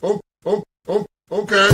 Okay. Okay.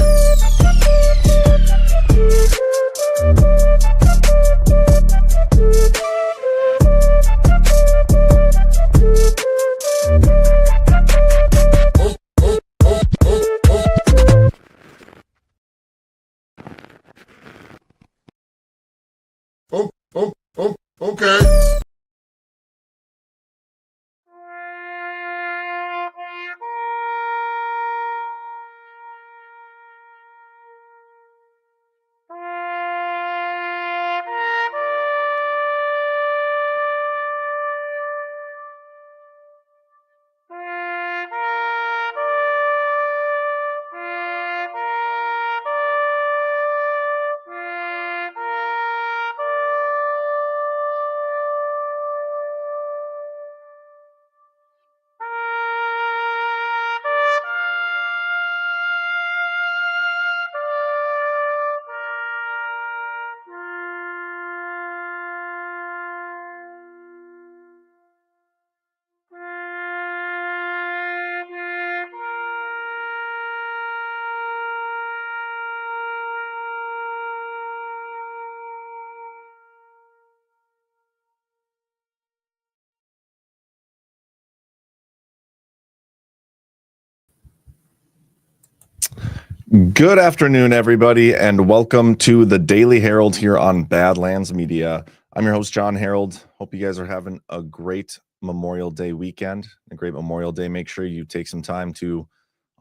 Good afternoon, everybody, and welcome to the Daily Herold here on Badlands Media. I'm your host, Jon Herold. Hope you guys are having a great Memorial Day weekend, a great Memorial Day. Make sure you take some time to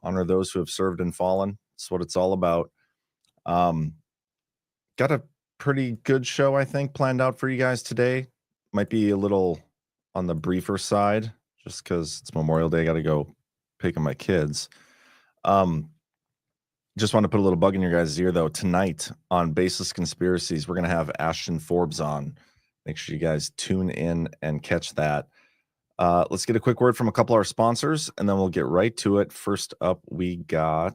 honor those who have served and fallen. That's what it's all about. Got a pretty good show, I think, planned out for you guys today. Might be a little on the briefer side, just because it's Memorial Day. Got to go pick up my kids. Just want to put a little bug in your guys' ear, though. Tonight on Baseless Conspiracies, we're going to have Ashton Forbes on. Make sure you guys tune in and catch that. Let's get a quick word from a couple of our sponsors, and then we'll get right to it. First up, we got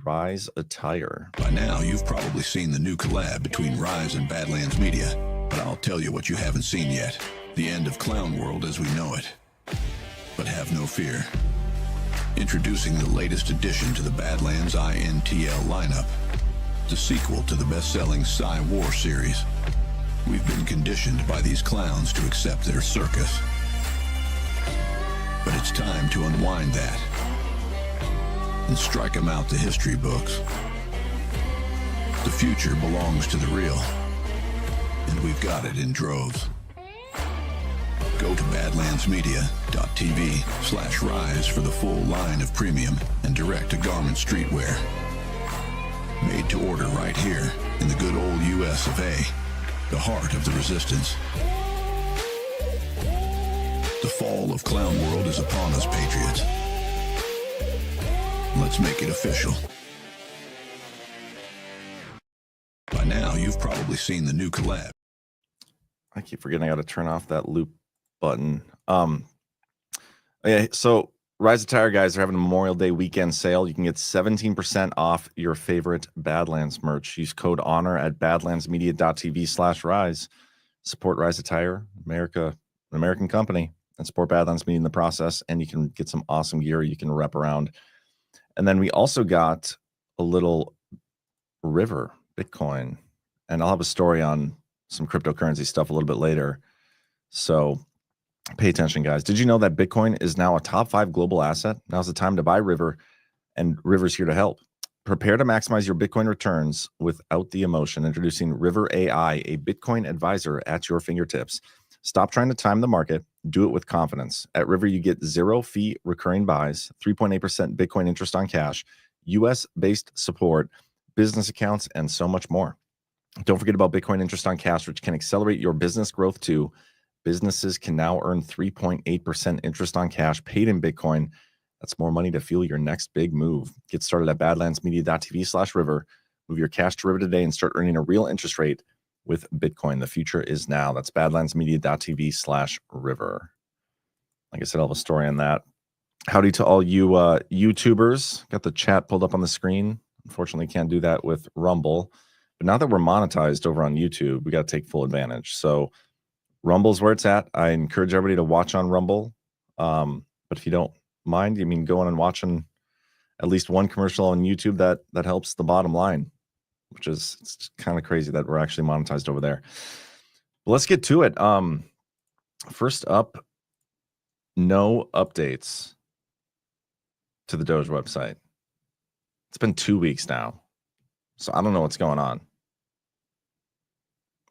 Rise Attire. By now, you've probably seen the new collab between Rise and Badlands Media, but I'll tell you what you haven't seen yet. The end of Clown World as we know it. But have no fear. Introducing the latest addition to the Badlands INTL lineup, the sequel to the best-selling Sci War series. We've been conditioned by these clowns to accept their circus. But it's time to unwind that and strike them out the history books. The future belongs to the real, and we've got it in droves. Go to badlandsmedia.tv/rise for the full line of premium and direct-to-garment streetwear. Made to order right here in the good old US of A, the heart of the resistance. The fall of Clown World is upon us, patriots. Let's make it official. By now, you've probably seen the new collab. I keep forgetting I got to turn off that loop button. Yeah, so Rise Attire guys are having a Memorial Day weekend sale. You can get 17% off your favorite Badlands merch. Use code HONOR at badlandsmedia.tv/rise. Support Rise Attire, an American company, and support Badlands Media in the process. And you can get some awesome gear you can rep around. And then we also got a little River Bitcoin, and I'll have a story on some cryptocurrency stuff a little bit later. So pay attention, guys. Did you know that Bitcoin is now a top 5 global asset? Now's the time to buy River, and River's here to help. Prepare to maximize your Bitcoin returns without the emotion. Introducing River AI, a Bitcoin advisor at your fingertips. Stop trying to time the market. Do it with confidence. At River, you get 0-fee recurring buys, 3.8% Bitcoin interest on cash, US-based support, business accounts, and so much more. Don't forget about Bitcoin interest on cash, which can accelerate your business growth too. Businesses can now earn 3.8% interest on cash paid in Bitcoin. That's more money to fuel your next big move. Get started at badlandsmedia.tv/river. Move your cash to River today and start earning a real interest rate with Bitcoin. The future is now. That's badlandsmedia.tv/river. Like I said, I'll have a story on that. Howdy to all you YouTubers. Got the chat pulled up on the screen. Unfortunately, can't do that with Rumble. But now that we're monetized over on YouTube, we got to take full advantage. So Rumble's where it's at. I encourage everybody to watch on Rumble. But if you don't mind, you mean going and watching at least one commercial on YouTube that helps the bottom line, which is it's kind of crazy that we're actually monetized over there. But let's get to it. First up, no updates to the Doge website. It's been 2 weeks now, so I don't know what's going on.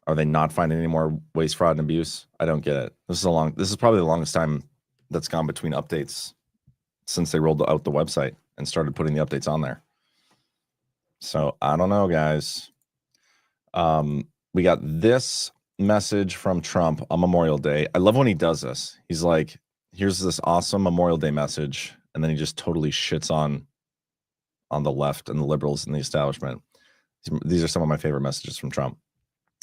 Are they not finding any more waste, fraud, and abuse? I don't get it. This is probably the longest time that's gone between updates since they rolled out the website and started putting the updates on there. So I don't know, guys. We got this message from Trump on Memorial Day. I love when he does this. He's like, here's this awesome Memorial Day message, and then he just totally shits on the left and the liberals and the establishment. These are some of my favorite messages from Trump.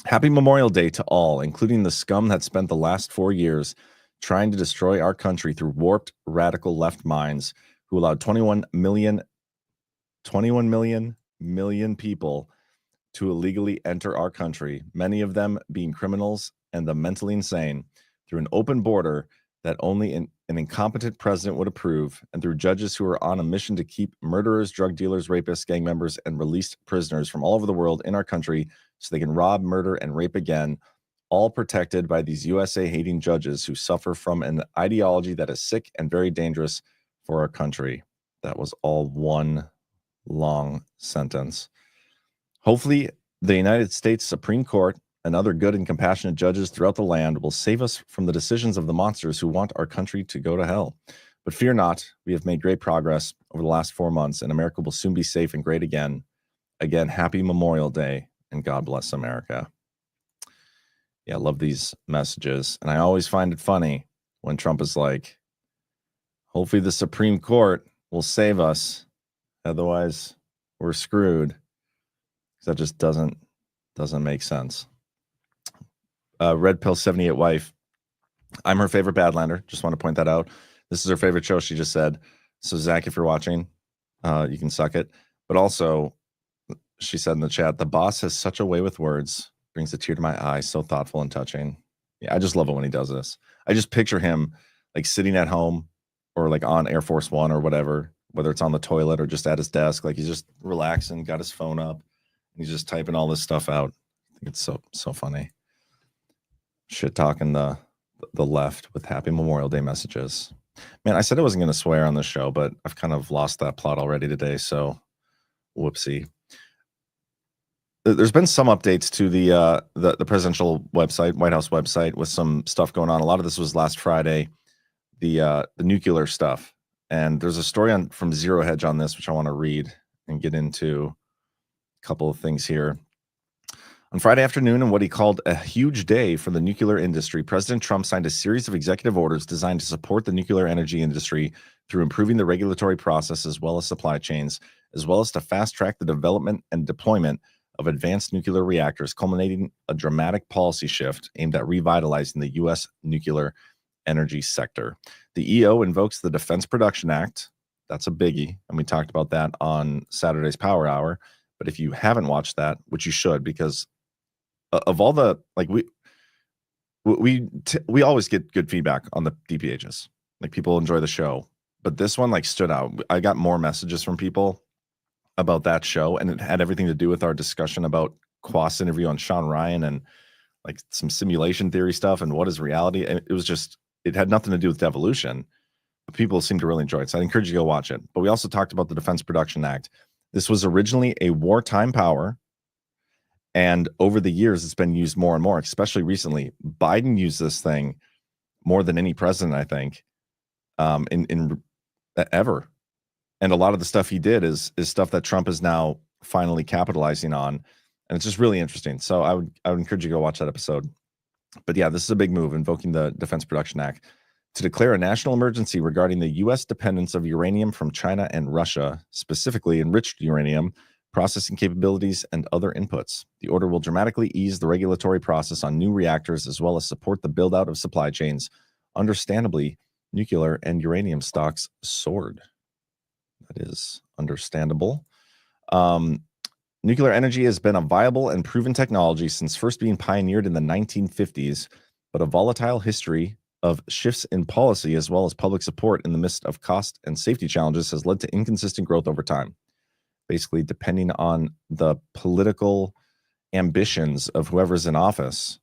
Happy Memorial Day to all, including the scum that spent the last 4 years trying to destroy our country through warped, radical left minds who allowed 21 million people to illegally enter our country, many of them being criminals and the mentally insane, through an open border that only an incompetent president would approve, and through judges who are on a mission to keep murderers, drug dealers, rapists, gang members, and released prisoners from all over the world in our country so they can rob, murder, and rape again, all protected by these USA-hating judges who suffer from an ideology that is sick and very dangerous for our country. That was all one long sentence. Hopefully, the United States Supreme Court and other good and compassionate judges throughout the land will save us from the decisions of the monsters who want our country to go to hell. But fear not, we have made great progress over the last 4 months, and America will soon be safe and great again. Again, happy Memorial Day, and God bless America. Yeah, I love these messages. And I always find it funny when Trump is like, hopefully the Supreme Court will save us. Otherwise, we're screwed. That just doesn't make sense. Red Pill 78 wife. I'm her favorite Badlander. Just want to point that out. This is her favorite show, she just said. So, Zach, if you're watching, you can suck it. But also, she said in the chat, the boss has such a way with words. Brings a tear to my eye. So thoughtful and touching. Yeah, I just love it when he does this. I just picture him like sitting at home or like on Air Force One or whatever, whether it's on the toilet or just at his desk. Like he's just relaxing, got his phone up. He's just typing all this stuff out. I think it's so funny. Shit talking the left with happy Memorial Day messages. Man, I said I wasn't going to swear on this show, but I've kind of lost that plot already today. So, whoopsie. There's been some updates to the presidential website, White House website, with some stuff going on. A lot of this was last Friday, the nuclear stuff. And there's a story from Zero Hedge on this, which I want to read and get into. Couple of things here. On Friday afternoon, in what he called a huge day for the nuclear industry, President Trump signed a series of executive orders designed to support the nuclear energy industry through improving the regulatory process as well as supply chains, as well as to fast-track the development and deployment of advanced nuclear reactors, culminating a dramatic policy shift aimed at revitalizing the U.S. nuclear energy sector. The EO invokes the Defense Production Act. That's a biggie, and we talked about that on Saturday's Power Hour. But if you haven't watched that, which you should, because of all the like we always get good feedback on the DPHs. Like people enjoy the show, but this one like stood out. I got more messages from people about that show, and it had everything to do with our discussion about Quas interview on Sean Ryan and like some simulation theory stuff and what is reality. And it had nothing to do with devolution, but people seem to really enjoy it. So I encourage you to go watch it. But we also talked about the Defense Production Act. This was originally a wartime power, and over the years, it's been used more and more, especially recently. Biden used this thing more than any president, I think, in ever. And a lot of the stuff he did is stuff that Trump is now finally capitalizing on, and it's just really interesting. So I would encourage you to go watch that episode. But yeah, this is a big move, invoking the Defense Production Act to declare a national emergency regarding the U.S. dependence of uranium from China and Russia, specifically enriched uranium, processing capabilities, and other inputs. The order will dramatically ease the regulatory process on new reactors as well as support the build-out of supply chains. Understandably, nuclear and uranium stocks soared. That is understandable. Nuclear energy has been a viable and proven technology since first being pioneered in the 1950s, but a volatile history of shifts in policy as well as public support in the midst of cost and safety challenges has led to inconsistent growth over time. Basically, depending on the political ambitions of whoever's in office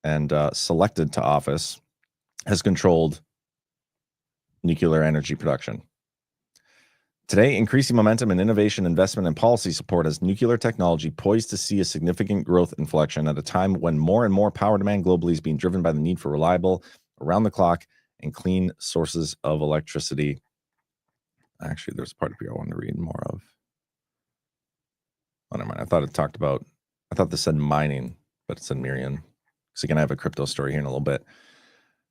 and selected to office, has controlled nuclear energy production. Today, increasing momentum in innovation, investment, and policy support has nuclear technology poised to see a significant growth inflection at a time when more and more power demand globally is being driven by the need for reliable, around-the-clock, and clean sources of electricity. Actually, there's a part of here I wanted to read more of. Oh, never mind. I thought this said mining, but it said Miriam. So again, I have a crypto story here in a little bit.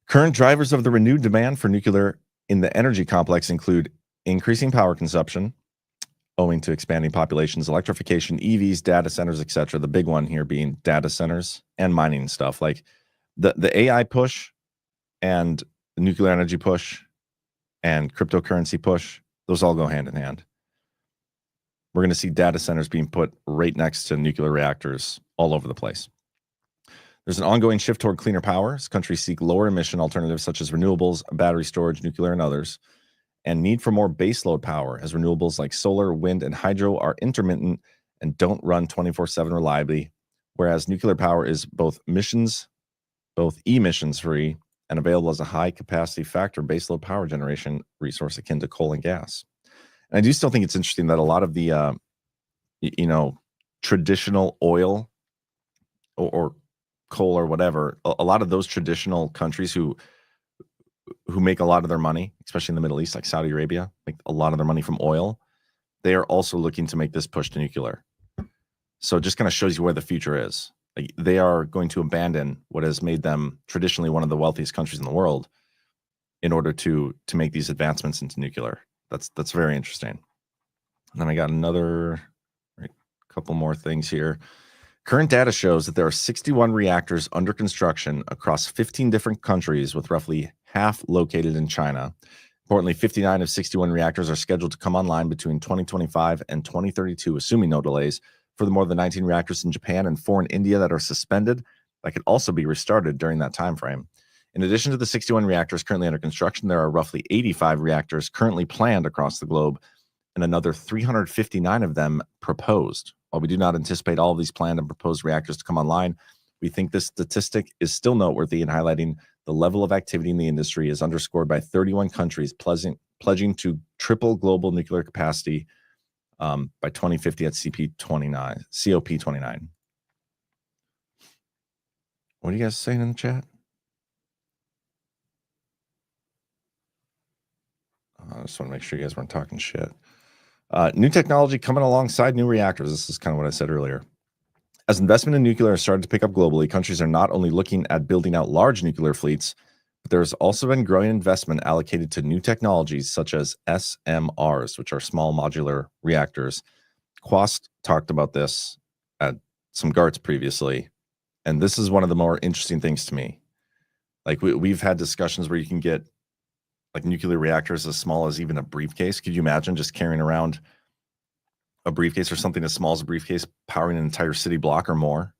Current drivers of the renewed demand for nuclear in the energy complex include increasing power consumption owing to expanding populations, electrification, EVs, data centers, etc. The big one here being data centers and mining stuff. Like the AI push and the nuclear energy push and cryptocurrency push, those all go hand in hand. We're going to see data centers being put right next to nuclear reactors all over the place. There's an ongoing shift toward cleaner power as countries seek lower emission alternatives such as renewables, battery storage, nuclear, and others, and need for more baseload power as renewables like solar, wind, and hydro are intermittent and don't run 24/7 reliably, whereas nuclear power is both emissions free and available as a high capacity factor baseload power generation resource akin to coal and gas. And I do still think it's interesting that a lot of the, traditional oil or coal or whatever, a lot of those traditional countries who make a lot of their money, especially in the Middle East, like Saudi Arabia, make a lot of their money from oil, they are also looking to make this push to nuclear. So it just kind of shows you where the future is. Like they are going to abandon what has made them traditionally one of the wealthiest countries in the world in order to make these advancements into nuclear. That's very interesting. And then I got another couple more things here. Current data shows that there are 61 reactors under construction across 15 different countries, with roughly half located in China. Importantly, 59 of 61 reactors are scheduled to come online between 2025 and 2032, assuming no delays. Furthermore, the 19 reactors in Japan and 4 in India that are suspended that could also be restarted during that time frame. In addition to the 61 reactors currently under construction, there are roughly 85 reactors currently planned across the globe, and another 359 of them proposed. While we do not anticipate all of these planned and proposed reactors to come online, we think this statistic is still noteworthy in highlighting the level of activity in the industry is underscored by 31 countries pledging to triple global nuclear capacity by 2050 at COP29. What are you guys saying in the chat? I just want to make sure you guys weren't talking shit. New technology coming alongside new reactors. This is kind of what I said earlier. As investment in nuclear has started to pick up globally, countries are not only looking at building out large nuclear fleets, but there's also been growing investment allocated to new technologies such as SMRs, which are small modular reactors. Quast talked about this at some GARTs previously, and this is one of the more interesting things to me. Like we've had discussions where you can get like nuclear reactors as small as even a briefcase. Could you imagine just carrying around a briefcase or something as small as a briefcase powering an entire city block or more?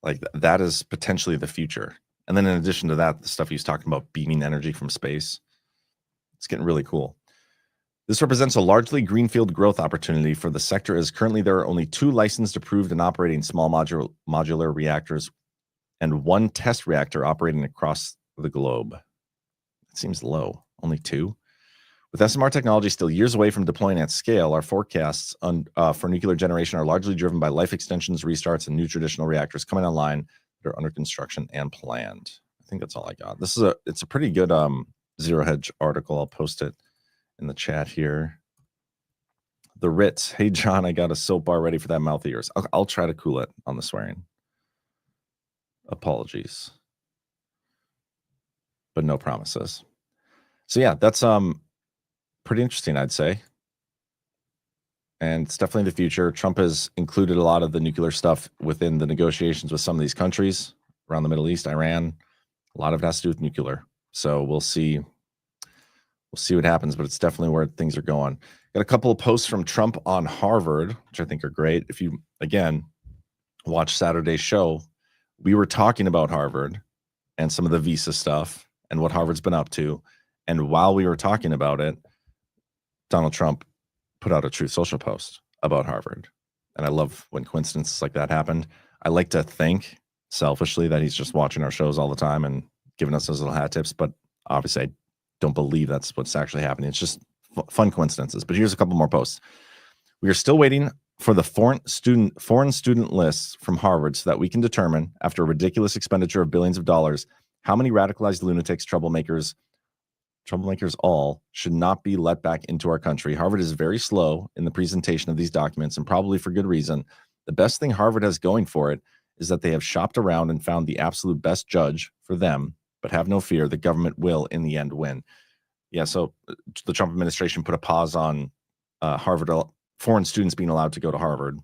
Like that is potentially the future. And then in addition to that, the stuff he was talking about beaming energy from space, it's getting really cool. This represents a largely greenfield growth opportunity for the sector, as currently there are only 2 licensed, approved, and operating small modular reactors and 1 test reactor operating across the globe. It seems low, only 2. With SMR technology still years away from deploying at scale, our forecasts for nuclear generation are largely driven by life extensions, restarts, and new traditional reactors coming online that are under construction and planned. I think that's all I got. It's a pretty good Zero Hedge article. I'll post it in the chat here. The Ritz. Hey, John, I got a soap bar ready for that mouth of yours. I'll try to cool it on the swearing. Apologies. But no promises. So yeah, that's pretty interesting, I'd say. And it's definitely the future. Trump has included a lot of the nuclear stuff within the negotiations with some of these countries around the Middle East, Iran. A lot of it has to do with nuclear. So we'll see. We'll see what happens, but it's definitely where things are going. Got a couple of posts from Trump on Harvard, which I think are great. If you, again, watch Saturday's show, we were talking about Harvard and some of the visa stuff and what Harvard's been up to. And while we were talking about it, Donald Trump put out a Truth Social post about Harvard. And I love when coincidences like that happened. I like to think selfishly that he's just watching our shows all the time and giving us those little hat tips. But obviously, I don't believe that's what's actually happening. It's just fun coincidences. But here's a couple more posts. We are still waiting for the foreign student lists from Harvard so that we can determine, after a ridiculous expenditure of billions of dollars, how many radicalized lunatics, troublemakers all should not be let back into our country. Harvard is very slow in the presentation of these documents, and probably for good reason. The best thing Harvard has going for it is that they have shopped around and found the absolute best judge for them, but have no fear, the government will in the end win. Yeah, so the Trump administration put a pause on Harvard, foreign students being allowed to go to Harvard.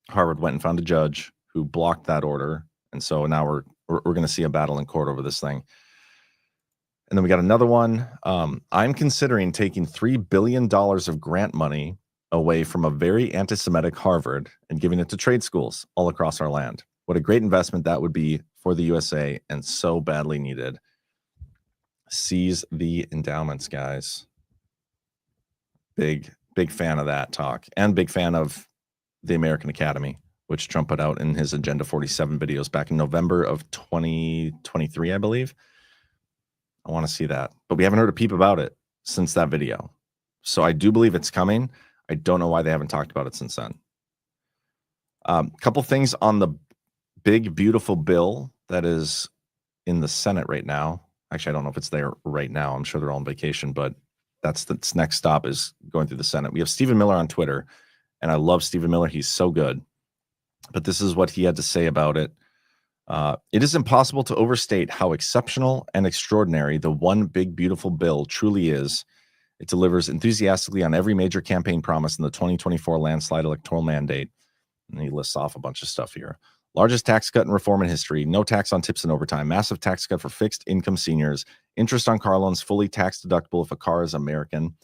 Harvard went and found a judge who blocked that order, and so now we're going to see a battle in court over this thing. And then we got another one. I'm considering taking $3 billion of grant money away from a very anti-Semitic Harvard and giving it to trade schools all across our land. What a great investment that would be for the USA, and so badly needed. Seize the endowments, guys. Big fan of that talk, and big fan of the American Academy, which Trump put out in his Agenda 47 videos back in November of 2023, I believe. I want to see that, but we haven't heard a peep about it since that video. So I do believe it's coming. I don't know why they haven't talked about it since then. Couple things on the big, beautiful bill that is in the Senate right now. Actually, I don't know if it's there right now. I'm sure they're all on vacation, but that's the next stop is going through the Senate. We have Stephen Miller on Twitter, and I love Stephen Miller. He's so good. But this is what he had to say about it. It is impossible to overstate how exceptional and extraordinary the one big, beautiful bill truly is. It delivers enthusiastically on every major campaign promise in the 2024 landslide electoral mandate. And he lists off a bunch of stuff here. Largest tax cut in reform in history, no tax on tips and overtime, massive tax cut for fixed income seniors, interest on car loans fully tax deductible if a car is American,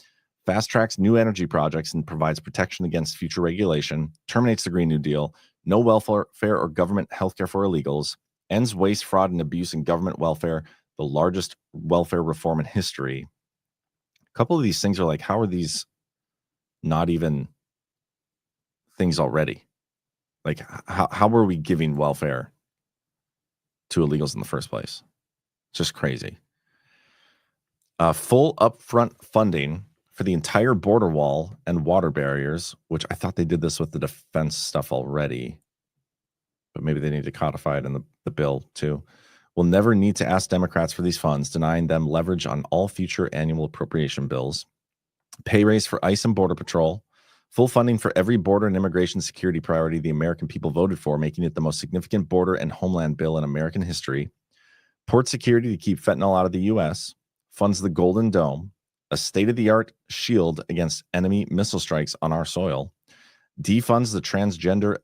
fast tracks new energy projects and provides protection against future regulation, terminates the Green New Deal, no welfare or government healthcare for illegals, ends waste, fraud, and abuse in government welfare, the largest welfare reform in history. A couple of these things are like, how are these not even things already? Like, how are we giving welfare to illegals in the first place? It's just crazy. Full upfront funding for the entire border wall and water barriers, which I thought they did this with the defense stuff already, but maybe they need to codify it in the bill too. We'll never need to ask Democrats for these funds, denying them leverage on all future annual appropriation bills. Pay raise for ICE and Border Patrol. Full funding for every border and immigration security priority the American people voted for, making it the most significant border and homeland bill in American history. Port security to keep fentanyl out of the U.S. Funds the Golden Dome, a state-of-the-art shield against enemy missile strikes on our soil. Defunds the transgender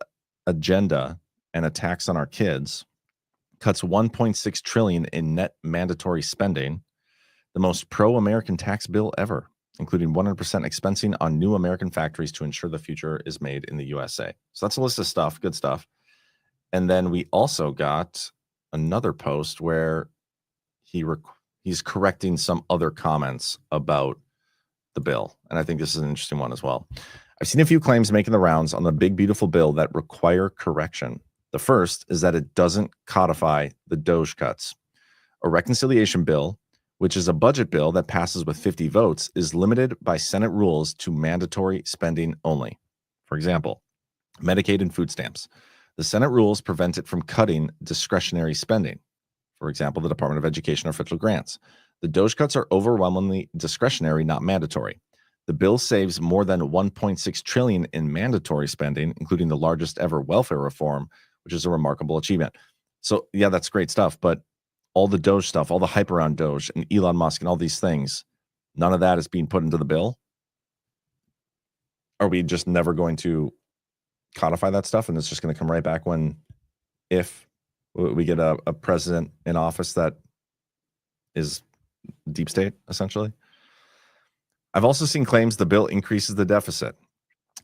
agenda and attacks on our kids. Cuts $1.6 trillion in net mandatory spending. The most pro-American tax bill ever, including 100% expensing on new American factories to ensure the future is made in the USA. So that's a list of stuff, good stuff. And then we also got another post where he's correcting some other comments about the bill. And I think this is an interesting one as well. I've seen a few claims making the rounds on the big, beautiful bill that require correction. The first is that it doesn't codify the DOGE cuts. A reconciliation bill, which is a budget bill that passes with 50 votes, is limited by Senate rules to mandatory spending only. For example, Medicaid and food stamps. The Senate rules prevent it from cutting discretionary spending. For example, the Department of Education or federal grants. The DOGE cuts are overwhelmingly discretionary, not mandatory. The bill saves more than $1.6 trillion in mandatory spending, including the largest ever welfare reform, which is a remarkable achievement. So, yeah, that's great stuff. But all the DOGE stuff, all the hype around DOGE and Elon Musk and all these things, none of that is being put into the bill. Are we just never going to codify that stuff, and it's just going to come right back if we get a president in office that is deep state, essentially? I've also seen claims the bill increases the deficit.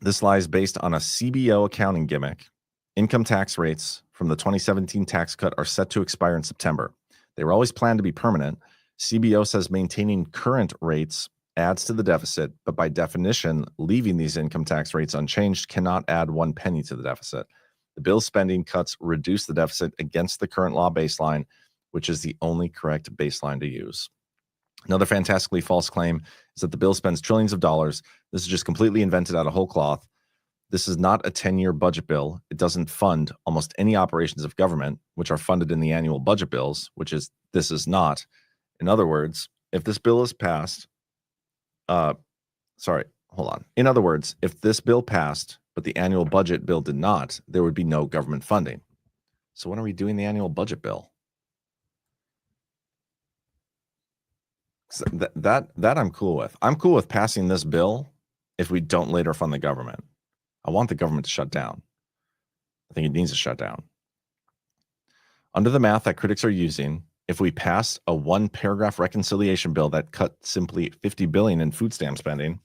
This lies based on a CBO accounting gimmick. Income tax rates from the 2017 tax cut are set to expire in September. They were always planned to be permanent. CBO says maintaining current rates adds to the deficit, but by definition, leaving these income tax rates unchanged cannot add 1 penny to the deficit. The bill's spending cuts reduce the deficit against the current law baseline, which is the only correct baseline to use. Another fantastically false claim is that the bill spends trillions of dollars. This is just completely invented out of whole cloth. This is not a 10-year budget bill. It doesn't fund almost any operations of government, which are funded in the annual budget bills, this is not. In other words, if this bill is passed, In other words, if this bill passed, but the annual budget bill did not, there would be no government funding. So when are we doing the annual budget bill? That I'm cool with. I'm cool with passing this bill if we don't later fund the government. I want the government to shut down. I think it needs to shut down. Under the math that critics are using, if we passed a 1-paragraph reconciliation bill that cut simply $50 billion in food stamp spending,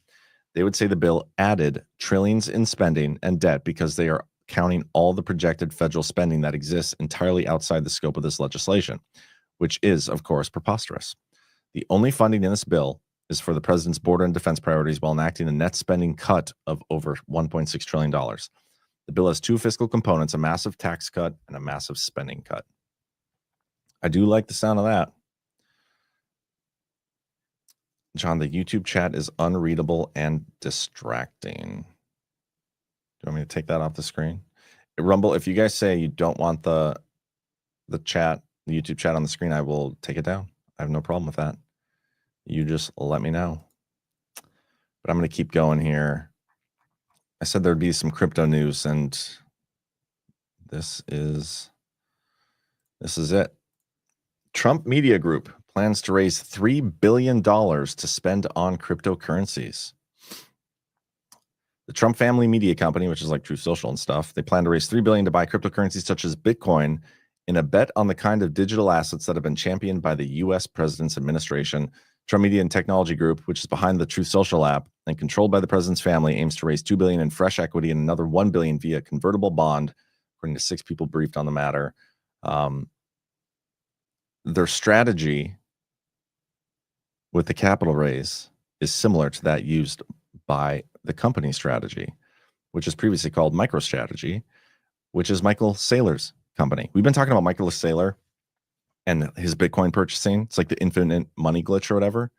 they would say the bill added trillions in spending and debt because they are counting all the projected federal spending that exists entirely outside the scope of this legislation, which is, of course, preposterous. The only funding in this bill is for the president's border and defense priorities while enacting a net spending cut of over $1.6 trillion. The bill has 2 fiscal components, a massive tax cut and a massive spending cut. I do like the sound of that. John, the YouTube chat is unreadable and distracting. Do you want me to take that off the screen? Rumble, if you guys say you don't want the chat, the YouTube chat on the screen, I will take it down. I have no problem with that. You just let me know. But I'm going to keep going here. I said there'd be some crypto news, and this is it. Trump Media Group plans to raise $3 billion to spend on cryptocurrencies. The Trump family media company, which is like Truth Social and stuff, they plan to raise $3 billion to buy cryptocurrencies such as Bitcoin in a bet on the kind of digital assets that have been championed by the U.S. president's administration. Trump Media and Technology Group, which is behind the Truth Social app and controlled by the president's family, aims to raise $2 billion in fresh equity and another $1 billion via convertible bond, according to 6 people briefed on the matter. Their strategy with the capital raise is similar to that used by the company strategy, which is previously called MicroStrategy, which is Michael Saylor's company. We've been talking about Michael Saylor and his Bitcoin purchasing. It's like the infinite money glitch or whatever.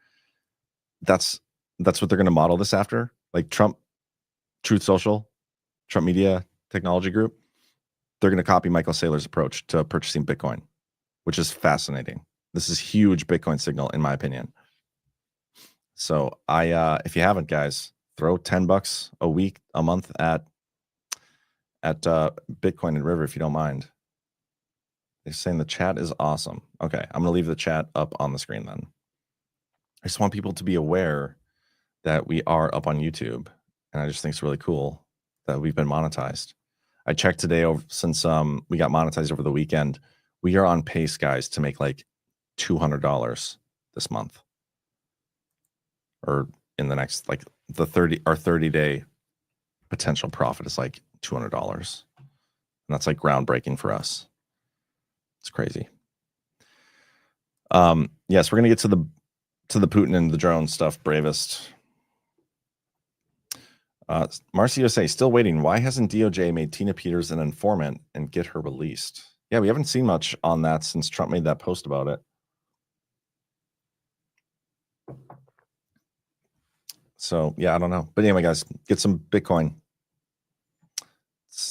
That's what they're going to model this after. Like Trump, Truth Social, Trump Media Technology Group, they're going to copy Michael Saylor's approach to purchasing Bitcoin, which is fascinating. This is huge Bitcoin signal, in my opinion. So if you haven't, guys, throw $10 a week, a month at Bitcoin and River if you don't mind. They're saying the chat is awesome. Okay, I'm gonna leave the chat up on the screen then. I just want people to be aware that we are up on YouTube, and I just think it's really cool that we've been monetized. I checked today since we got monetized over the weekend. We are on pace, guys, to make like $200 this month, or in the next our 30-day potential profit is like $200, and that's like groundbreaking for us. It's crazy. Yes, we're gonna get to the Putin and the drone stuff. Bravest. Marcy USA still waiting. Why hasn't DOJ made Tina Peters an informant and get her released? Yeah, we haven't seen much on that since Trump made that post about it. So yeah, I don't know. But anyway, guys, get some Bitcoin.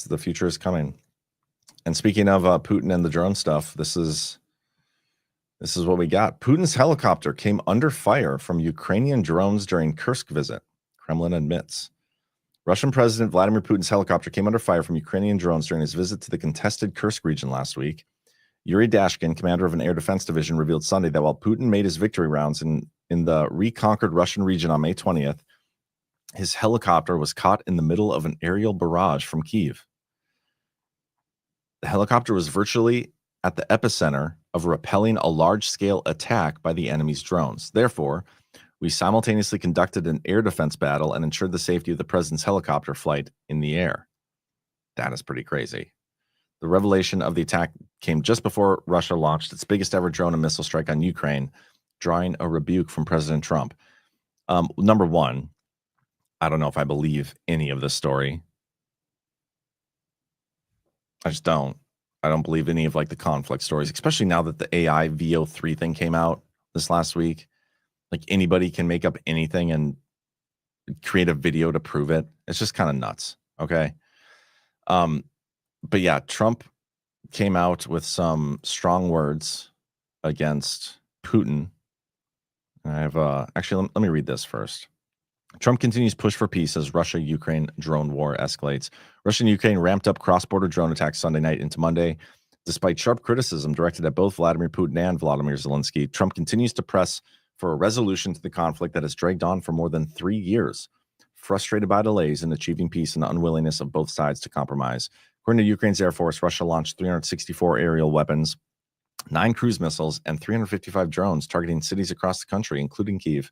The future is coming. And speaking of Putin and the drone stuff, this is what we got. Putin's helicopter came under fire from Ukrainian drones during Kursk visit, Kremlin admits. Russian President Vladimir Putin's helicopter came under fire from Ukrainian drones during his visit to the contested Kursk region last week. Yuri Dashkin, commander of an air defense division, revealed Sunday that while Putin made his victory rounds in the reconquered Russian region on May 20th, his helicopter was caught in the middle of an aerial barrage from Kyiv. The helicopter was virtually at the epicenter of repelling a large-scale attack by the enemy's drones. Therefore, we simultaneously conducted an air defense battle and ensured the safety of the president's helicopter flight in the air. That is pretty crazy. The revelation of the attack came just before Russia launched its biggest ever drone and missile strike on Ukraine, drawing a rebuke from President Trump. Number one, I don't know if I believe any of this story. I just don't. I don't believe any of like the conflict stories, especially now that the AI VO3 thing came out this last week. Like anybody can make up anything and create a video to prove it. It's just kind of nuts. Okay. But yeah, Trump came out with some strong words against Putin. I have actually let me read this first. Trump continues push for peace as Russia-Ukraine drone war escalates. Russia and Ukraine ramped up cross-border drone attacks Sunday night into Monday. Despite sharp criticism directed at both Vladimir Putin and Volodymyr Zelensky, Trump continues to press for a resolution to the conflict that has dragged on for more than 3 years, frustrated by delays in achieving peace and the unwillingness of both sides to compromise. According to Ukraine's Air Force, Russia launched 364 aerial weapons, 9 cruise missiles, and 355 drones targeting cities across the country, including Kyiv.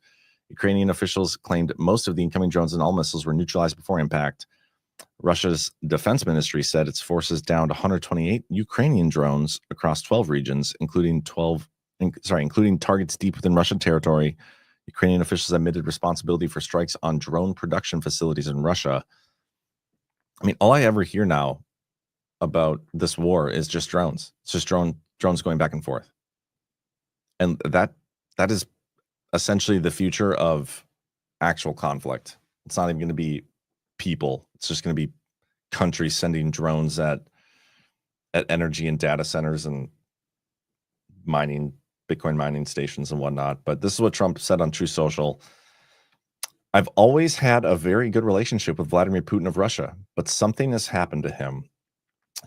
Ukrainian officials claimed most of the incoming drones and all missiles were neutralized before impact. Russia's defense ministry said its forces downed 128 Ukrainian drones across 12 regions, including targets deep within Russian territory. Ukrainian officials admitted responsibility for strikes on drone production facilities in Russia. I mean, all I ever hear now about this war is just drones. It's just drones going back and forth. And that is essentially the future of actual conflict. It's not even going to be people. It's just going to be countries sending drones at energy and data centers and Bitcoin mining stations and whatnot. But this is what Trump said on Truth Social. I've always had a very good relationship with Vladimir Putin of Russia, but something has happened to him.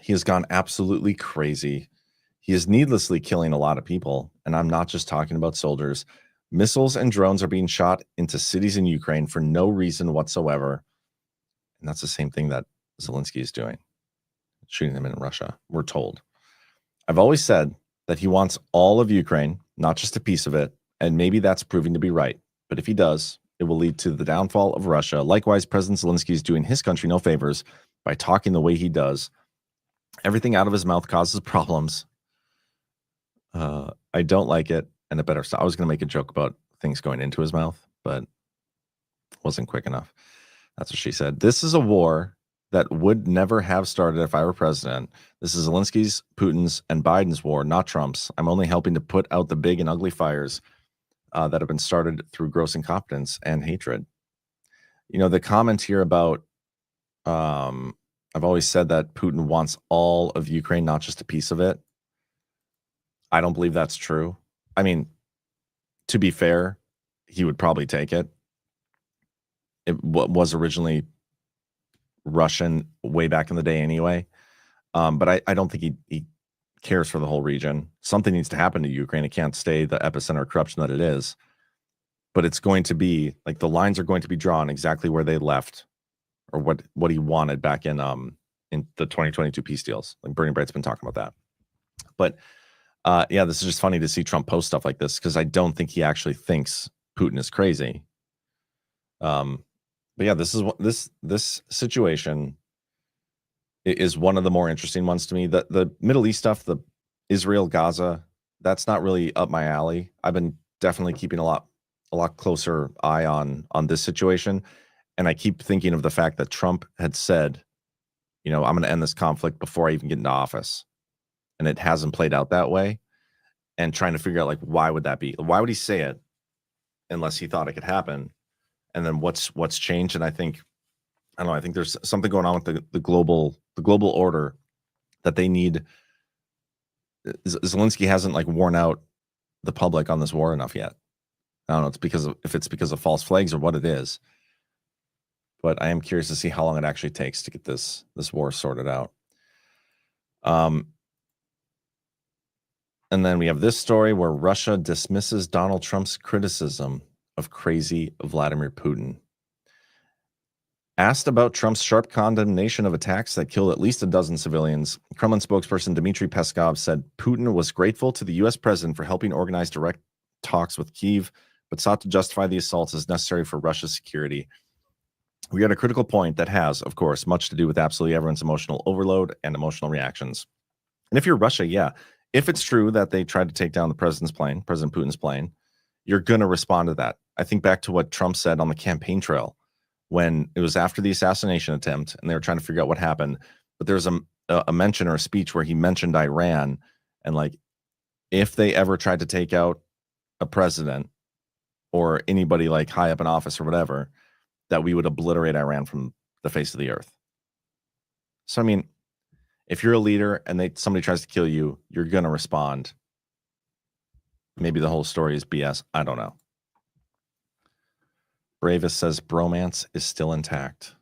He has gone absolutely crazy. He is needlessly killing a lot of people. And I'm not just talking about soldiers. Missiles and drones are being shot into cities in Ukraine for no reason whatsoever. And that's the same thing that Zelensky is doing, shooting them in Russia, we're told. I've always said that he wants all of Ukraine, not just a piece of it, and maybe that's proving to be right. But if he does, it will lead to the downfall of Russia. Likewise, President Zelensky is doing his country no favors by talking the way he does. Everything out of his mouth causes problems. I don't like it, and it better stop. I was going to make a joke about things going into his mouth, but wasn't quick enough. That's what she said. This is a war that would never have started if I were president. This is Zelensky's, Putin's, and Biden's war, not Trump's. I'm only helping to put out the big and ugly fires that have been started through gross incompetence and hatred. You know, the comment here about, I've always said that Putin wants all of Ukraine, not just a piece of it. I don't believe that's true. I mean, to be fair, he would probably take it. It was originally Russian way back in the day anyway. But I don't think he cares for the whole region. Something needs to happen to Ukraine. It can't stay the epicenter of corruption that it is. But it's going to be, like, the lines are going to be drawn exactly where they left, or what he wanted back in the 2022 peace deals. Like Bernie Bright's been talking about that. But yeah, this is just funny to see Trump post stuff like this, because I don't think he actually thinks Putin is crazy. But yeah, this situation is one of the more interesting ones to me. The Middle East stuff, the Israel, Gaza, that's not really up my alley. I've been definitely keeping a lot closer eye on this situation. And I keep thinking of the fact that Trump had said, you know, I'm going to end this conflict before I even get into office. And it hasn't played out that way. And trying to figure out, like, why would that be? Why would he say it unless he thought it could happen? And then what's changed? And I think there's something going on with the global order that they need. Zelensky hasn't, like, worn out the public on this war enough yet. I don't know if it's because of false flags or what it is. But I am curious to see how long it actually takes to get this war sorted out. And then we have this story where Russia dismisses Donald Trump's criticism of crazy Vladimir Putin. Asked about Trump's sharp condemnation of attacks that killed at least a dozen civilians, Kremlin spokesperson Dmitry Peskov said Putin was grateful to the U.S. president for helping organize direct talks with Kyiv, but sought to justify the assaults as necessary for Russia's security. We are at a critical point that has, of course, much to do with absolutely everyone's emotional overload and emotional reactions. And if you're Russia, yeah, if it's true that they tried to take down the president's plane, President Putin's plane, you're going to respond to that. I think back to what Trump said on the campaign trail when it was after the assassination attempt and they were trying to figure out what happened. But there's a mention or a speech where he mentioned Iran and like, if they ever tried to take out a president or anybody like high up in office or whatever, that we would obliterate Iran from the face of the earth. So, I mean, if you're a leader and somebody tries to kill you, you're going to respond. Maybe the whole story is BS. I don't know. Bravest says bromance is still intact.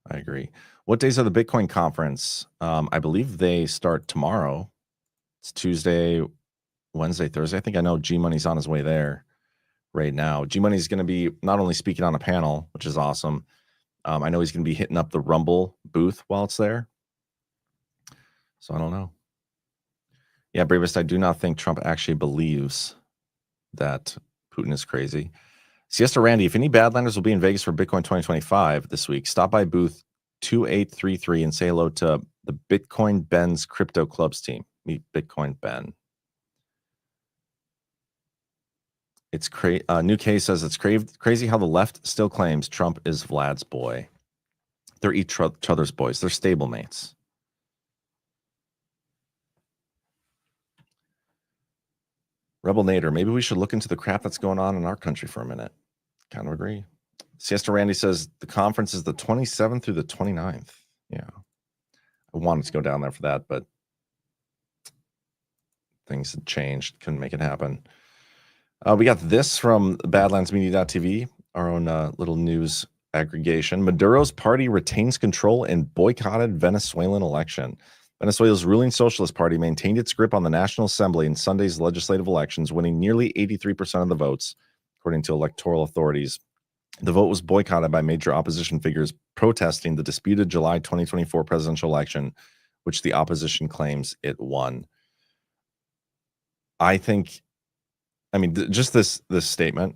I agree. What days are the Bitcoin conference? I believe they start tomorrow. It's Tuesday, Wednesday, Thursday. I think I know G Money's on his way there right now. G Money's going to be not only speaking on a panel, which is awesome. I know he's going to be hitting up the Rumble booth while it's there. So I don't know. Yeah, Bravest, I do not think Trump actually believes that Putin is crazy. Siesta Randy, if any Badlanders will be in Vegas for Bitcoin 2025 this week, stop by booth 2833 and say hello to the Bitcoin Ben's Crypto Clubs team. Meet Bitcoin Ben. It's crazy. New Case says it's crazy how the left still claims Trump is Vlad's boy. They're each other's boys. They're stablemates. Rebel Nader, maybe we should look into the crap that's going on in our country for a minute. Kind of agree. Siesta Randy says the conference is the 27th through the 29th. Yeah. I wanted to go down there for that, but things had changed. Couldn't make it happen. We got this from badlandsmedia.tv, our own little news aggregation. Maduro's party retains control in boycotted Venezuelan election. Venezuela's ruling Socialist Party maintained its grip on the National Assembly in Sunday's legislative elections, winning nearly 83% of the votes, according to electoral authorities. The vote was boycotted by major opposition figures protesting the disputed July 2024 presidential election, which the opposition claims it won. I think, I mean, just this statement,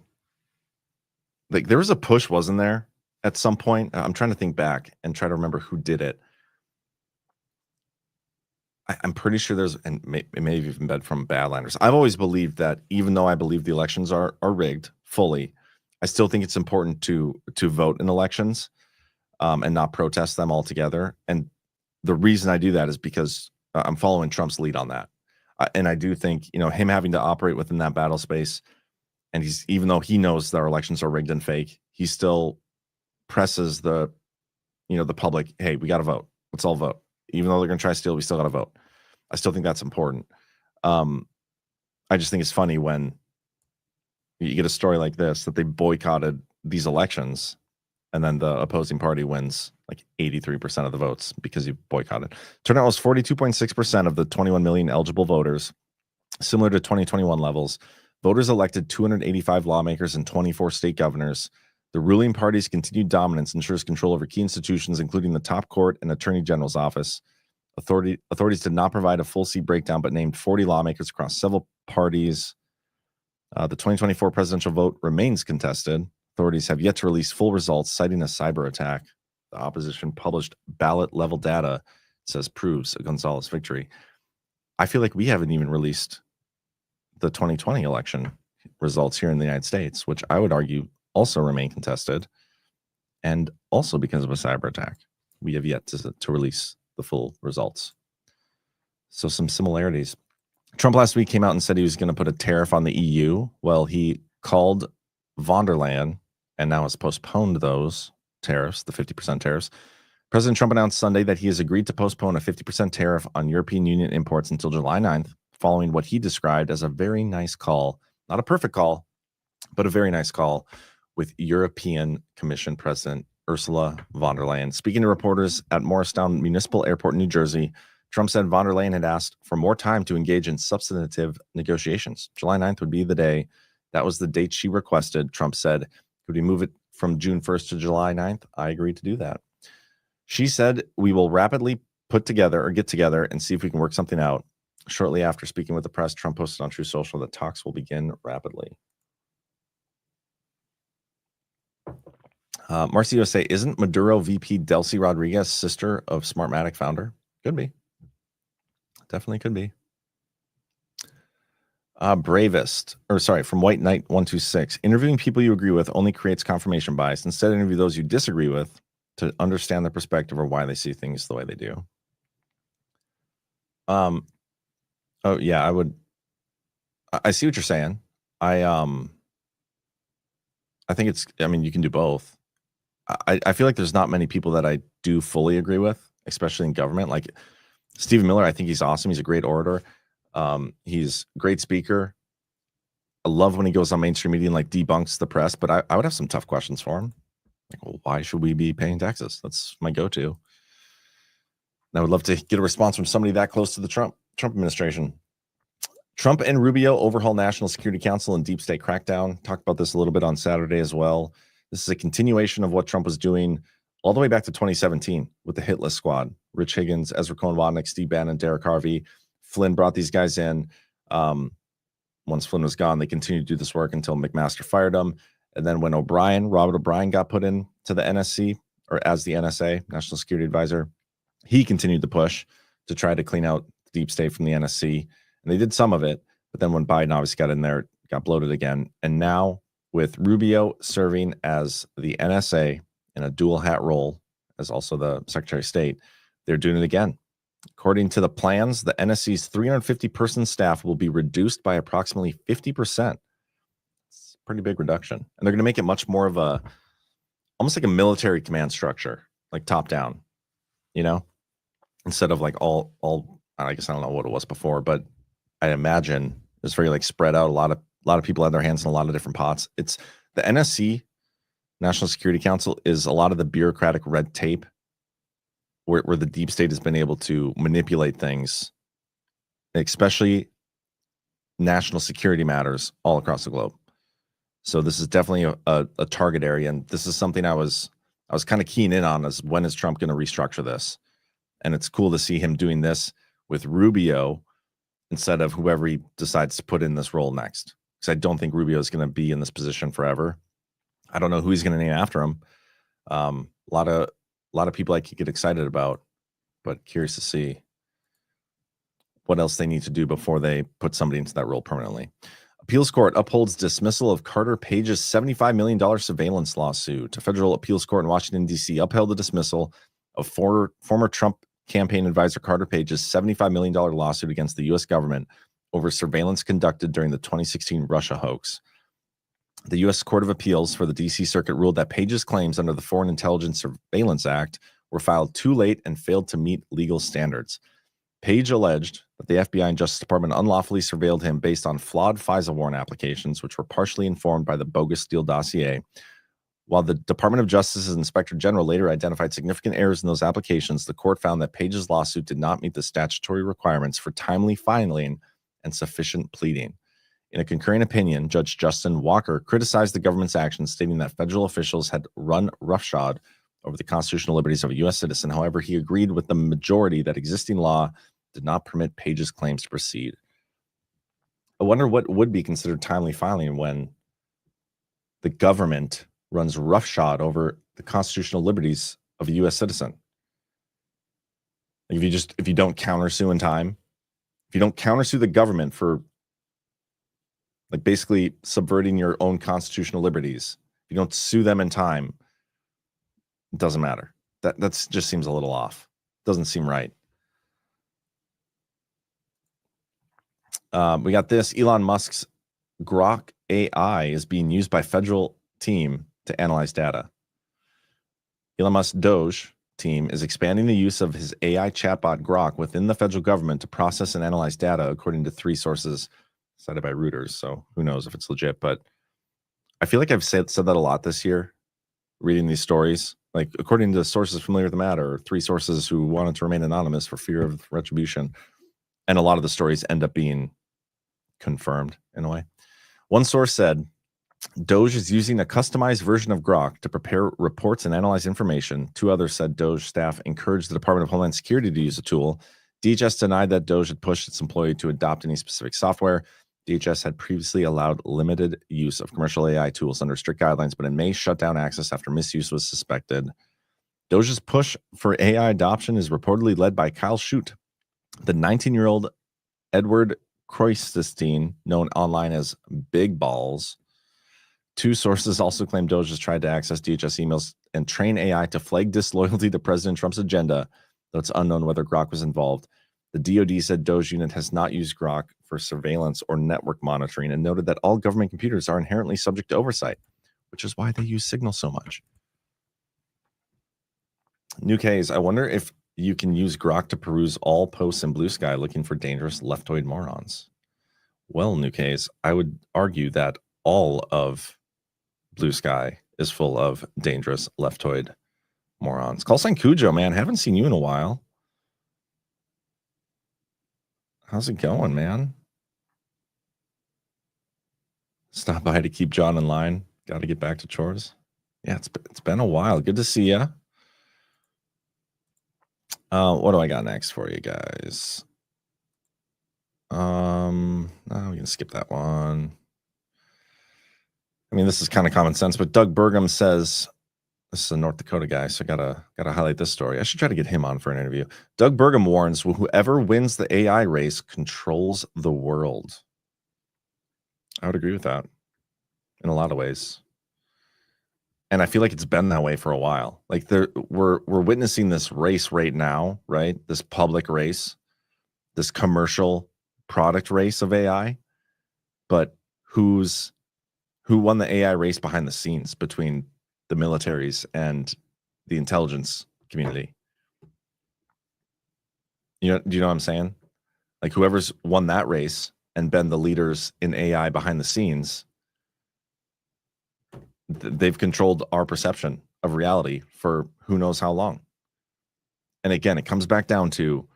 like there was a push, wasn't there, at some point? I'm trying to think back and try to remember who did it. I'm pretty sure there's, and it may have even been from Badlanders. I've always believed that even though I believe the elections are rigged fully, I still think it's important to vote in elections and not protest them altogether. And the reason I do that is because I'm following Trump's lead on that. And I do think, you know, him having to operate within that battle space, and even though he knows that our elections are rigged and fake, he still presses the public, hey, we got to vote. Let's all vote. Even though they're going to try to steal, we still got to vote. I still think that's important. I just think it's funny when you get a story like this, that they boycotted these elections and then the opposing party wins like 83% of the votes because you boycotted. Turnout was 42.6% of the 21 million eligible voters, similar to 2021 levels. Voters elected 285 lawmakers and 24 state governors. The ruling party's continued dominance ensures control over key institutions, including the top court and attorney general's office. Authorities did not provide a full seat breakdown, but named 40 lawmakers across several parties. The 2024 presidential vote remains contested. Authorities have yet to release full results, citing a cyber attack. The opposition published ballot-level data, says proves a Gonzalez victory. I feel like we haven't even released the 2020 election results here in the United States, which I would argue also remain contested, and also because of a cyber attack. We have yet to release the full results. So some similarities. Trump last week came out and said he was going to put a tariff on the EU. Well, he called von der Leyen and now has postponed those tariffs, the 50% tariffs. President Trump announced Sunday that he has agreed to postpone a 50% tariff on European Union imports until July 9th, following what he described as a very nice call, not a perfect call, but a very nice call with European Commission President Ursula von der Leyen. Speaking to reporters at Morristown Municipal Airport in New Jersey, Trump said von der Leyen had asked for more time to engage in substantive negotiations. July 9th would be the day. That was the date she requested. Trump said, could we move it from June 1st to July 9th? I agreed to do that. She said, we will rapidly get together and see if we can work something out. Shortly after speaking with the press, Trump posted on True Social that talks will begin rapidly. Marcio say, isn't Maduro VP Delcy Rodriguez sister of Smartmatic founder? Could be. Definitely could be. From White Knight 126. Interviewing people you agree with only creates confirmation bias. Instead, interview those you disagree with to understand their perspective or why they see things the way they do. Oh yeah, I see what you're saying. I think you can do both. I feel like there's not many people that I do fully agree with, especially in government. Like Stephen Miller, I think he's awesome. He's a great orator. He's a great speaker. I love when he goes on mainstream media and like debunks the press, but I would have some tough questions for him. Like, well, why should we be paying taxes? That's my go-to. And I would love to get a response from somebody that close to the Trump administration. Trump and Rubio overhaul National Security Council and deep state crackdown. Talked about this a little bit on Saturday as well. This is a continuation of what Trump was doing all the way back to 2017 with the hit list squad. Rich Higgins, Ezra Cohen-Wadnick, Steve Bannon, Derek Harvey. Flynn brought these guys in. Once Flynn was gone, they continued to do this work until McMaster fired him. And then when Robert O'Brien got put in to the NSC, or as the NSA, National Security Advisor, he continued to push to try to clean out the deep state from the NSC. And they did some of it. But then when Biden obviously got in there, it got bloated again. And now with Rubio serving as the NSA in a dual hat role, as also the Secretary of State, they're doing it again. According to the plans, the NSC's 350-person staff will be reduced by approximately 50%. It's a pretty big reduction. And they're going to make it much more of almost like a military command structure, like top down, instead of like all, I guess I don't know what it was before, but I imagine it's very like spread out. A lot of people have their hands in a lot of different pots. It's the NSC, National Security Council, is a lot of the bureaucratic red tape where the deep state has been able to manipulate things, especially national security matters all across the globe. So this is definitely a target area. And this is something I was kind of keen in on, is when is Trump going to restructure this? And it's cool to see him doing this with Rubio instead of whoever he decides to put in this role next. Because I don't think Rubio is going to be in this position forever. I don't know who he's going to name after him. A lot of people I could get excited about, but curious to see what else they need to do before they put somebody into that role permanently. Appeals court upholds dismissal of Carter Page's $75 million surveillance lawsuit. A federal appeals court in Washington, D.C. upheld the dismissal of former Trump campaign advisor Carter Page's $75 million lawsuit against the U.S. government over surveillance conducted during the 2016 Russia hoax. The U.S. Court of Appeals for the D.C. Circuit ruled that Page's claims under the Foreign Intelligence Surveillance Act were filed too late and failed to meet legal standards. Page alleged that the FBI and Justice Department unlawfully surveilled him based on flawed FISA warrant applications, which were partially informed by the bogus Steele dossier. While the Department of Justice's Inspector General later identified significant errors in those applications, the court found that Page's lawsuit did not meet the statutory requirements for timely filing and sufficient pleading. In a concurring opinion, Judge Justin Walker criticized the government's actions, stating that federal officials had run roughshod over the constitutional liberties of a U.S. citizen. However, he agreed with the majority that existing law did not permit Page's claims to proceed. I wonder what would be considered timely filing when the government runs roughshod over the constitutional liberties of a U.S. citizen. If you don't countersue in time, if you don't countersue the government for like basically subverting your own constitutional liberties, if you don't sue them in time, it doesn't matter. That's just seems a little off. Doesn't seem right. We got this. Elon Musk's Grok AI is being used by federal team to analyze data. Elon Musk's DOGE team is expanding the use of his AI chatbot Grok within the federal government to process and analyze data, according to 3 sources cited by Reuters. So who knows if it's legit, but I feel like I've said that a lot this year, reading these stories. Like, according to sources familiar with the matter, or 3 sources who wanted to remain anonymous for fear of retribution. And a lot of the stories end up being confirmed in a way. One source said, DOGE is using a customized version of Grok to prepare reports and analyze information. 2 others said DOGE staff encouraged the Department of Homeland Security to use the tool. DHS denied that DOGE had pushed its employee to adopt any specific software. DHS had previously allowed limited use of commercial AI tools under strict guidelines, but in May shut down access after misuse was suspected. DOGE's push for AI adoption is reportedly led by Kyle Shute, the 19-year-old Edward Kreuzenstein, known online as Big Balls. Two sources also claim DOGE has tried to access DHS emails and train AI to flag disloyalty to President Trump's agenda, though it's unknown whether Grok was involved. The DoD said DOGE unit has not used Grok for surveillance or network monitoring and noted that all government computers are inherently subject to oversight, which is why they use Signal so much. New K's, I wonder if you can use Grok to peruse all posts in Blue Sky looking for dangerous leftoid morons. Well, New K's, I would argue that all of Blue Sky is full of dangerous leftoid morons. Call sign Cujo, man. Haven't seen you in a while. How's it going, man? Stop by to keep John in line. Got to get back to chores. Yeah, it's been a while. Good to see you. What do I got next for you guys? No, we can skip that one. I mean, this is kind of common sense, but Doug Burgum says, this is a North Dakota guy, so gotta highlight this story. I should try to get him on for an interview. Doug Burgum warns, whoever wins the AI race controls the world. I would agree with that in a lot of ways. And I feel like it's been that way for a while. Like we're witnessing this race right now, right? This public race, this commercial product race of AI. But who won the AI race behind the scenes between the militaries and the intelligence community? Do you know what I'm saying? Like whoever's won that race and been the leaders in AI behind the scenes, they've controlled our perception of reality for who knows how long. And again, it comes back down to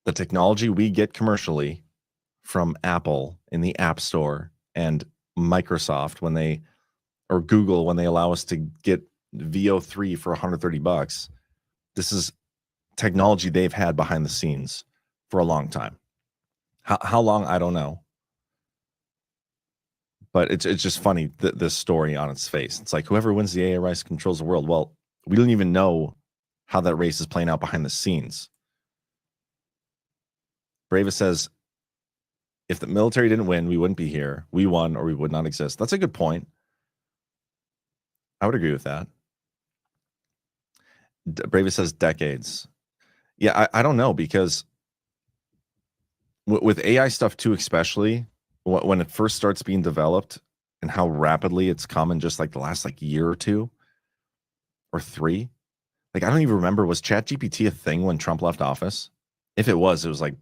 the technology we get commercially from Apple in the App Store and Microsoft or Google when they allow us to get VO3 for $130. This is technology they've had behind the scenes for a long time. How long, I don't know. But it's just funny, this story on its face. It's like whoever wins the AI race controls the world. Well, we don't even know how that race is playing out behind the scenes. Brava says, if the military didn't win, we wouldn't be here. We won or we would not exist. That's a good point. I would agree with that. Brava says decades. Yeah, I don't know, because with AI stuff too, especially when it first starts being developed and how rapidly it's come in just like the last year or two or three. Like, I don't even remember, was ChatGPT a thing when Trump left office? If it was like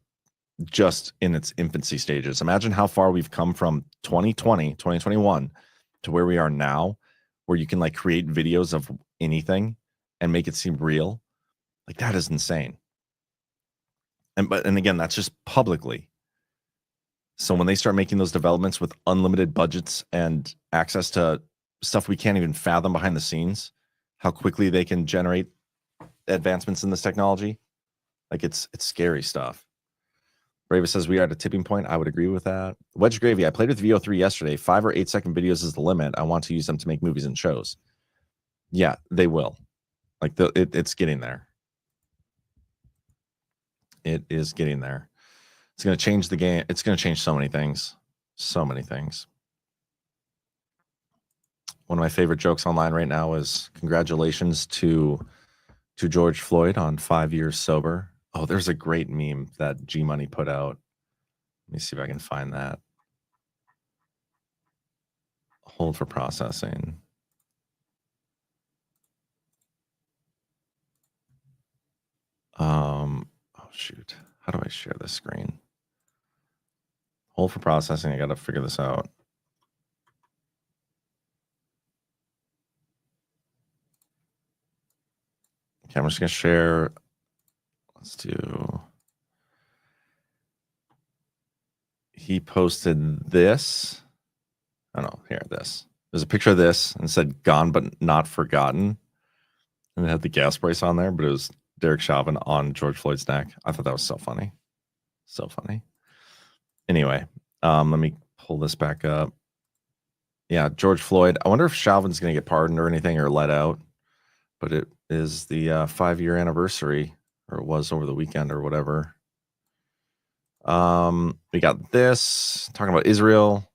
just in its infancy stages. Imagine how far we've come from 2020, 2021 to where we are now, where you can create videos of anything and make it seem real. Like, that is insane. And again, that's just publicly. So when they start making those developments with unlimited budgets and access to stuff we can't even fathom behind the scenes, how quickly they can generate advancements in this technology, it's scary stuff. Brava says we are at a tipping point. I would agree with that. Wedge Gravy, I played with VO3 yesterday. 5 or 8 second videos is the limit. I want to use them to make movies and shows. Yeah, they will. It's getting there. It is getting there. It's going to change the game. It's going to change so many things. So many things. One of my favorite jokes online right now is congratulations to George Floyd on 5 years sober. Oh, there's a great meme that G Money put out. Let me see if I can find that. Hold for processing. Oh shoot. How do I share this screen? Hold for processing. I got to figure this out. Okay, I'm just going to share. Let's do. He posted this. Oh no, here, this. There's a picture of this and it said gone but not forgotten. And it had the gas price on there, but it was Derek Chauvin on George Floyd's neck. I thought that was so funny. So funny. Anyway, let me pull this back up. Yeah, George Floyd. I wonder if Chauvin's going to get pardoned or anything or let out. But it is the 5-year anniversary, or it was over the weekend or whatever. We got this talking about Israel.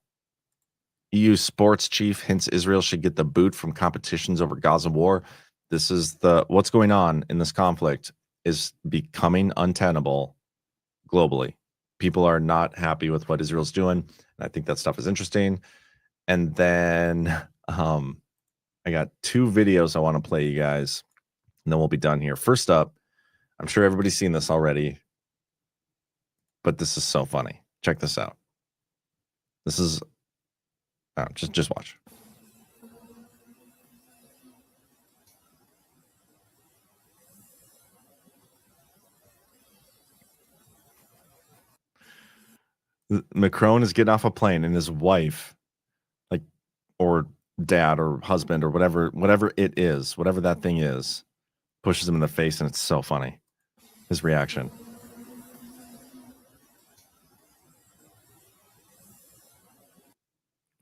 EU sports chief hints Israel should get the boot from competitions over Gaza war. This is what's going on in this conflict is becoming untenable globally. People are not happy with what Israel's doing. And I think that stuff is interesting. And then I got 2 videos I want to play you guys, and then we'll be done here. First up, I'm sure everybody's seen this already, but this is so funny. Check this out. This is just watch. Macron is getting off a plane, and his wife, like, or dad or husband or whatever it is, whatever that thing is, pushes him in the face, and it's so funny. His reaction.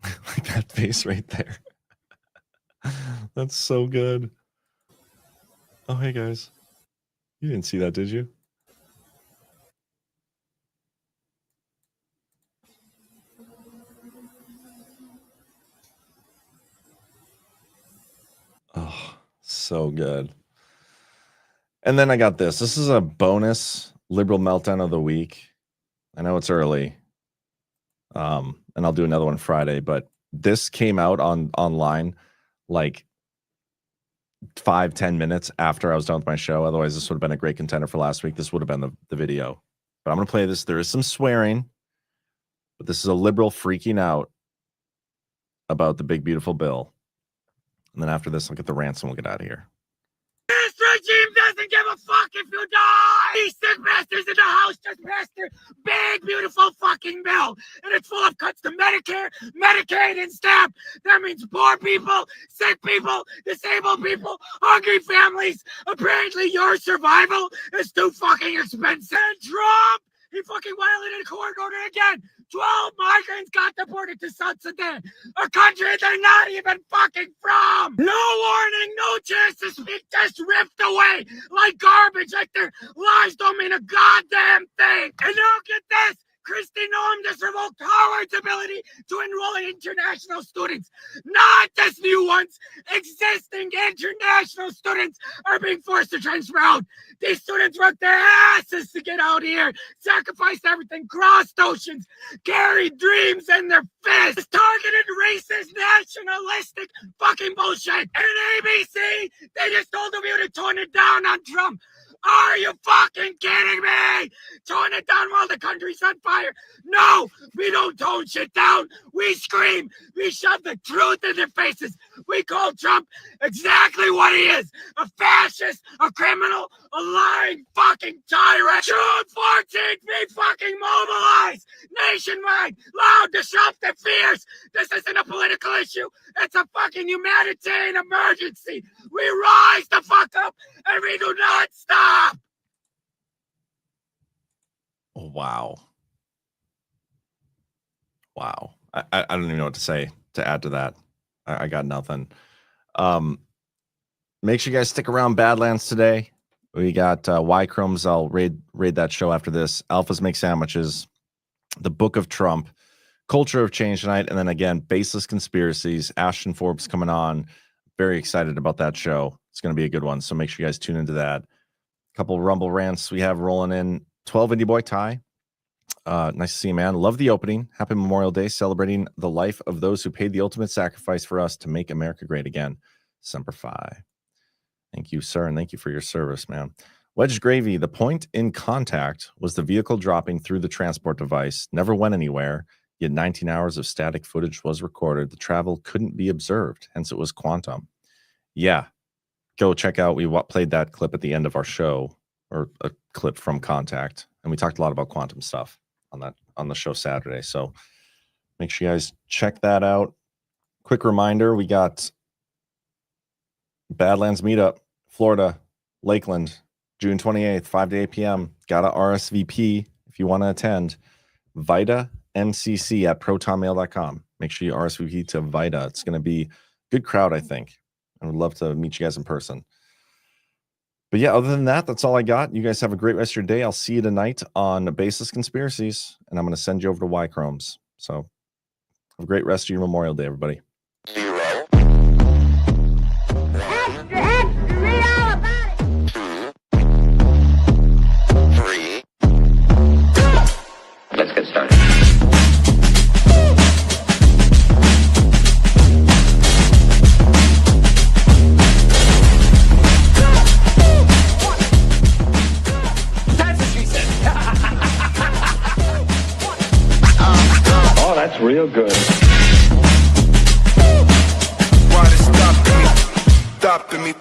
Like that face right there. That's so good. Oh, hey guys. You didn't see that, did you? Oh, so good. And then I got this. This is a bonus liberal meltdown of the week. I know it's early. And I'll do another one Friday, but this came out online like 5-10 minutes after I was done with my show. Otherwise, this would have been a great contender for last week. This would have been the video. But I'm going to play this. There is some swearing, but this is a liberal freaking out about the big, beautiful bill. And then after this, I'll get the rants and we'll get out of here. This regime doesn't give a fuck if you die! These sick bastards in the House just passed their big, beautiful fucking bill. And it's full of cuts to Medicare, Medicaid, and SNAP. That means poor people, sick people, disabled people, hungry families. Apparently your survival is too fucking expensive. And Trump, he fucking violated court order again. 12 migrants got deported to South Sudan, a country they're not even fucking from. No warning, no chance to speak, just ripped away like garbage, like their lives don't mean a goddamn thing. And now get this. Kristi Noem just revoked Howard's ability to enroll in international students. Not just new ones. Existing international students are being forced to transfer out. These students worked their asses to get out here, sacrificed everything, crossed oceans, carried dreams in their fists, targeted racist, nationalistic fucking bullshit. And ABC, they just told you to tone it down on Trump. Are you fucking kidding me? Tone it down while the country's on fire? No, we don't tone shit down. We scream. We shove the truth in their faces. We call Trump exactly what he is. A fascist, a criminal, a lying fucking tyrant. June 14th, we fucking mobilize nationwide. Loud, disruptive, fierce. This isn't a political issue. It's a fucking humanitarian emergency. We rise the fuck up and we do not stop. Wow. I don't even know what to say to add to that. I got nothing. Make sure you guys stick around Badlands today. We got Y Chromes. I'll raid that show after this. Alphas Make Sandwiches, The Book of Trump, Culture of Change tonight, and then again, Baseless Conspiracies. Ashton Forbes coming on. Very excited about that show. It's going to be a good one, so make sure you guys tune into that. A couple Rumble rants we have rolling in. 12 Indie Boy Ty. Nice to see you, man. Love the opening. Happy Memorial Day, celebrating the life of those who paid the ultimate sacrifice for us to make America great again. Semper Fi. Thank you, sir, and thank you for your service, man. Wedge Gravy, the point in contact was the vehicle dropping through the transport device, never went anywhere, yet 19 hours of static footage was recorded. The travel couldn't be observed, hence it was quantum. Yeah, go check out, we played that clip at the end of our show, or a clip from Contact, and we talked a lot about quantum stuff on the show Saturday, so make sure you guys check that out. Quick reminder, we got Badlands Meetup, Florida, Lakeland, June 28th, 5 to 8 p.m. Gotta RSVP if you want to attend. Vita vitancc@protonmail.com. Make sure you RSVP to Vita. It's going to be a good crowd, I think. I would love to meet you guys in person. But yeah, other than that, that's all I got. You guys have a great rest of your day. I'll see you tonight on Baseless Conspiracies, and I'm going to send you over to Y-Chromes. So have a great rest of your Memorial Day, everybody. Extra, extra, read all about it. 2, 3. Let's get started. That's what she said. Oh, that's real good. Why they stopping me? Stopping me.